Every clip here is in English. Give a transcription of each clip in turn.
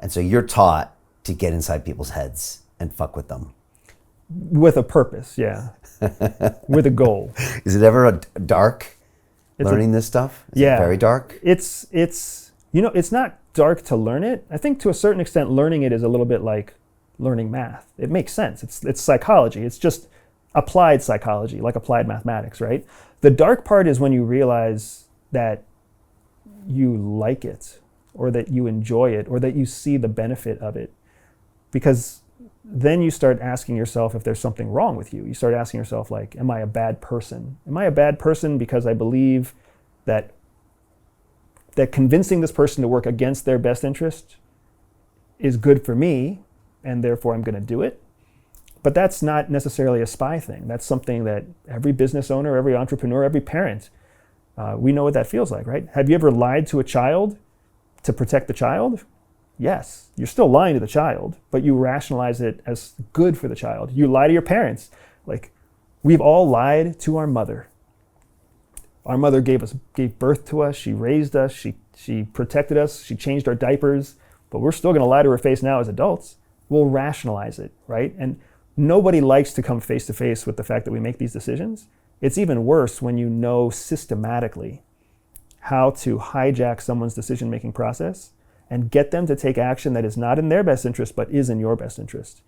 And so you're taught to get inside people's heads and fuck with them. With a purpose, yeah. With a goal. Is it ever dark learning this stuff? Is it very dark? It's it's not dark to learn it. I think to a certain extent learning it is a little bit like learning math. It makes sense. It's psychology. It's just applied psychology, like applied mathematics, right? The dark part is when you realize that you like it, or that you enjoy it, or that you see the benefit of it. Because then you start asking yourself if there's something wrong with you. You start asking yourself, like, am I a bad person? Am I a bad person because I believe that convincing this person to work against their best interest is good for me, and therefore I'm going to do it? But that's not necessarily a spy thing. That's something that every business owner, every entrepreneur, every parent, we know what that feels like, right? Have you ever lied to a child to protect the child? Yes, you're still lying to the child, but you rationalize it as good for the child. You lie to your parents. Like, we've all lied to our mother. Our mother gave birth to us, she raised us, she protected us, she changed our diapers, but we're still gonna lie to her face now as adults. We'll rationalize it, right? And nobody likes to come face to face with the fact that we make these decisions. It's even worse when you know systematically how to hijack someone's decision-making process and get them to take action that is not in their best interest, but is in your best interest.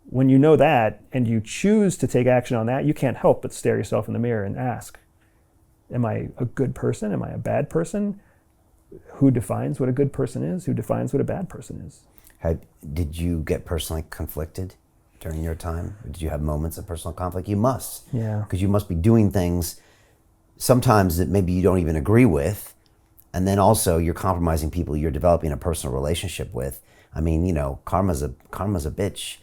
When you know that and you choose to take action on that, you can't help but stare yourself in the mirror and ask, am I a good person? Am I a bad person? Who defines what a good person is? Who defines what a bad person is? Did you get personally conflicted during your time? Did you have moments of personal conflict? You must. Yeah. Because you must be doing things sometimes that maybe you don't even agree with. And then also you're compromising people you're developing a personal relationship with. I mean, karma's a bitch.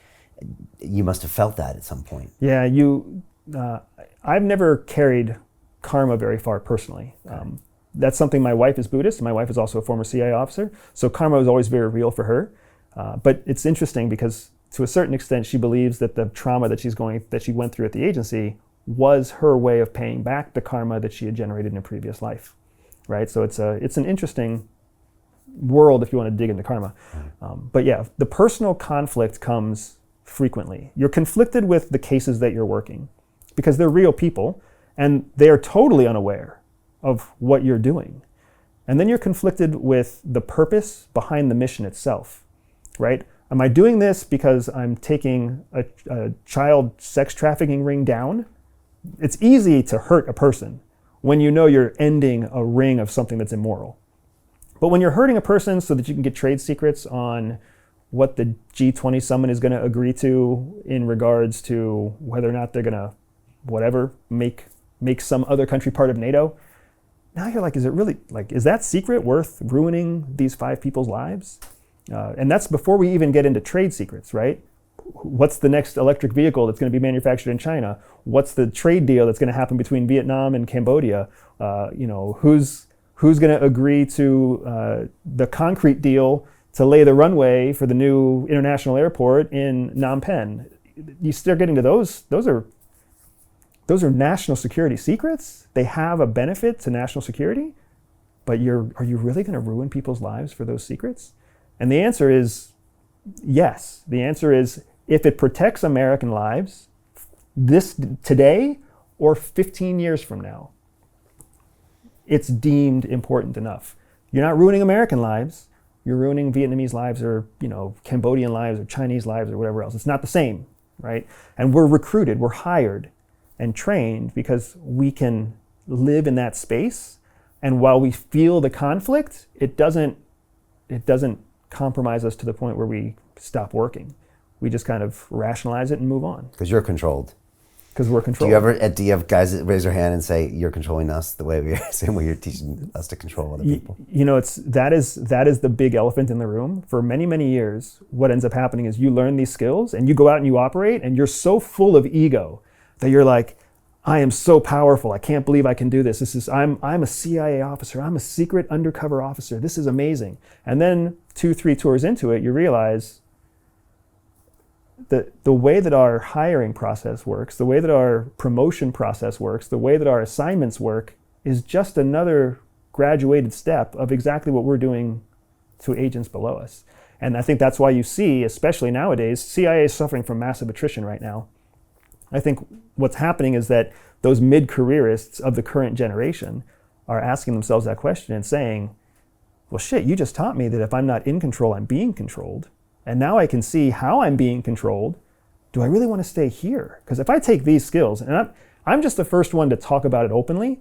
You must have felt that at some point. Yeah, I've never carried karma very far personally. That's something. My wife is Buddhist. My wife is also a former CIA officer. So karma was always very real for her. But it's interesting because to a certain extent, she believes that the trauma that she went through at the agency was her way of paying back the karma that she had generated in a previous life. Right, so it's an interesting world if you want to dig into karma. But yeah, the personal conflict comes frequently. You're conflicted with the cases that you're working because they're real people and they are totally unaware of what you're doing. And then you're conflicted with the purpose behind the mission itself, right? Am I doing this because I'm taking a child sex trafficking ring down? It's easy to hurt a person when you know you're ending a ring of something that's immoral. But when you're hurting a person so that you can get trade secrets on what the G20 summit is going to agree to in regards to whether or not they're going to, make some other country part of NATO, now you're like, is it really, is that secret worth ruining these 5 people's lives? And that's before we even get into trade secrets, right? What's the next electric vehicle that's going to be manufactured in China? What's the trade deal that's going to happen between Vietnam and Cambodia? Who's going to agree to the concrete deal to lay the runway for the new international airport in Phnom Penh? You start getting to those are national security secrets. They have a benefit to national security, but are you really going to ruin people's lives for those secrets? And the answer is yes. The answer is, if it protects American lives today or 15 years from now, it's deemed important enough. You're not ruining American lives, you're ruining Vietnamese lives or Cambodian lives or Chinese lives or whatever else. It's not the same, right? And we're recruited, we're hired and trained because we can live in that space. And while we feel the conflict, it doesn't compromise us to the point where we stop working. We just kind of rationalize it and move on. Because you're controlled. Because we're controlled. Do you have guys that raise their hand and say, you're controlling us same way you're teaching us to control other people? That is the big elephant in the room. For many, many years, what ends up happening is you learn these skills and you go out and you operate and you're so full of ego that you're like, I am so powerful. I can't believe I can do this. I'm a CIA officer. I'm a secret undercover officer. This is amazing. And then 2-3 tours into it, you realize that the way that our hiring process works, the way that our promotion process works, the way that our assignments work is just another graduated step of exactly what we're doing to agents below us. And I think that's why you see, especially nowadays, CIA is suffering from massive attrition right now. I think what's happening is that those mid-careerists of the current generation are asking themselves that question and saying, well, shit, you just taught me that if I'm not in control, I'm being controlled. And now I can see how I'm being controlled. Do I really want to stay here? Because if I take these skills, and I'm just the first one to talk about it openly.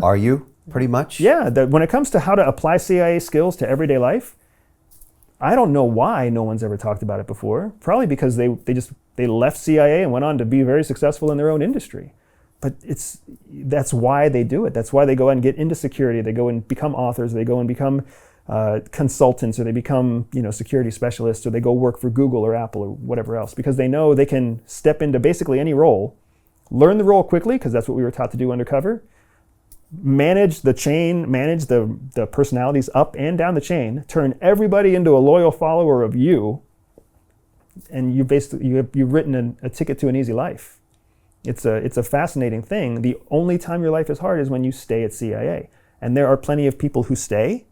Are you, pretty much? Yeah, when it comes to how to apply CIA skills to everyday life, I don't know why no one's ever talked about it before. Probably because they left CIA and went on to be very successful in their own industry. But that's why they do it. That's why they go and get into security. They go and become authors. They go and become consultants, or they become security specialists, or they go work for Google or Apple or whatever else, because they know they can step into basically any role, learn the role quickly, because that's what we were taught to do undercover, manage the chain, manage the personalities up and down the chain, turn everybody into a loyal follower of you, and you've written a ticket to an easy life. It's a fascinating thing. The only time your life is hard is when you stay at CIA. And there are plenty of people who stay,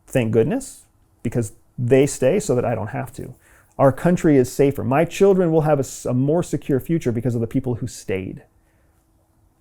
thank goodness, because they stay so that I don't have to. Our country is safer. My children will have a more secure future because of the people who stayed.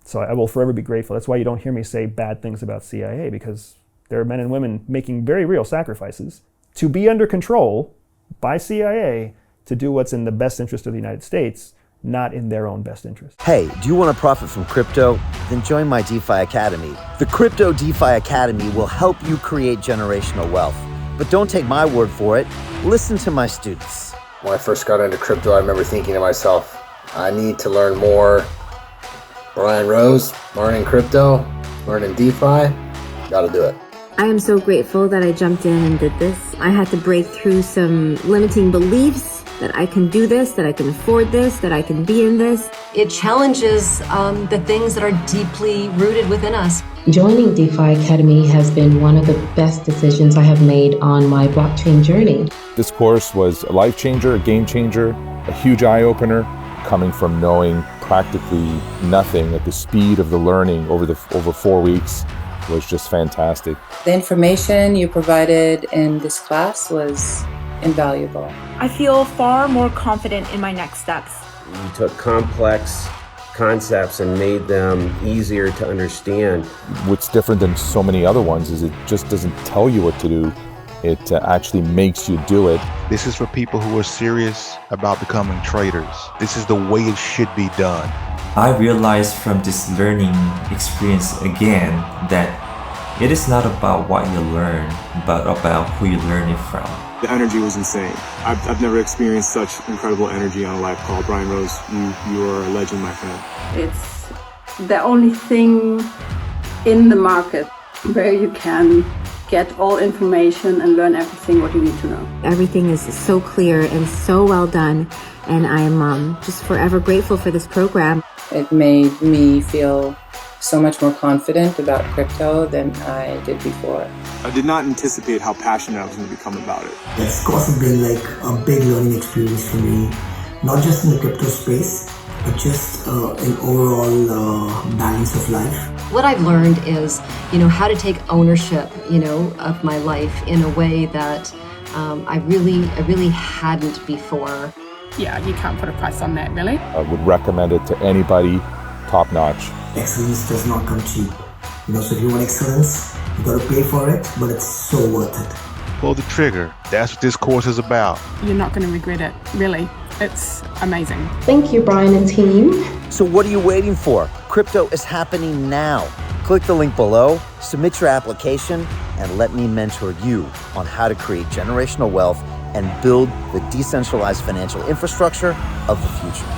So I will forever be grateful. That's why you don't hear me say bad things about CIA, because there are men and women making very real sacrifices to be under control by CIA to do what's in the best interest of the United States, not in their own best interest. Hey, do you want to profit from crypto? Then join my DeFi Academy. The Crypto DeFi Academy will help you create generational wealth. But don't take my word for it. Listen to my students. When I first got into crypto, I remember thinking to myself, I need to learn more. Brian Rose, learning crypto, learning DeFi, gotta do it. I am so grateful that I jumped in and did this. I had to break through some limiting beliefs that I can do this, that I can afford this, that I can be in this. It challenges the things that are deeply rooted within us. Joining DeFi Academy has been one of the best decisions I have made on my blockchain journey. This course was a life changer, a game changer, a huge eye-opener, coming from knowing practically nothing at the speed of the learning over 4 weeks was just fantastic. The information you provided in this class was invaluable. I feel far more confident in my next steps. You took complex concepts and made them easier to understand. What's different than so many other ones is it just doesn't tell you what to do. It actually makes you do it. This is for people who are serious about becoming traders. This is the way it should be done. I realized from this learning experience again that it is not about what you learn, but about who you learn it from. The energy was insane. I've never experienced such incredible energy on a live call. Brian Rose, you are a legend, my friend. It's the only thing in the market where you can get all information and learn everything what you need to know. Everything is so clear and so well done, and I'm just forever grateful for this program. It made me feel so much more confident about crypto than I did before. I did not anticipate how passionate I was going to become about it. It's also been like a big learning experience for me, not just in the crypto space, but just in overall balance of life. What I've learned is, how to take ownership, of my life in a way that I really hadn't before. Yeah, you can't put a price on that, really. I would recommend it to anybody, top notch. Excellence does not come cheap. So if you want excellence, you got to pay for it, but it's so worth it. Pull the trigger. That's what this course is about. You're not going to regret it, really. It's amazing. Thank you, Brian and team. So what are you waiting for? Crypto is happening now. Click the link below, submit your application, and let me mentor you on how to create generational wealth and build the decentralized financial infrastructure of the future.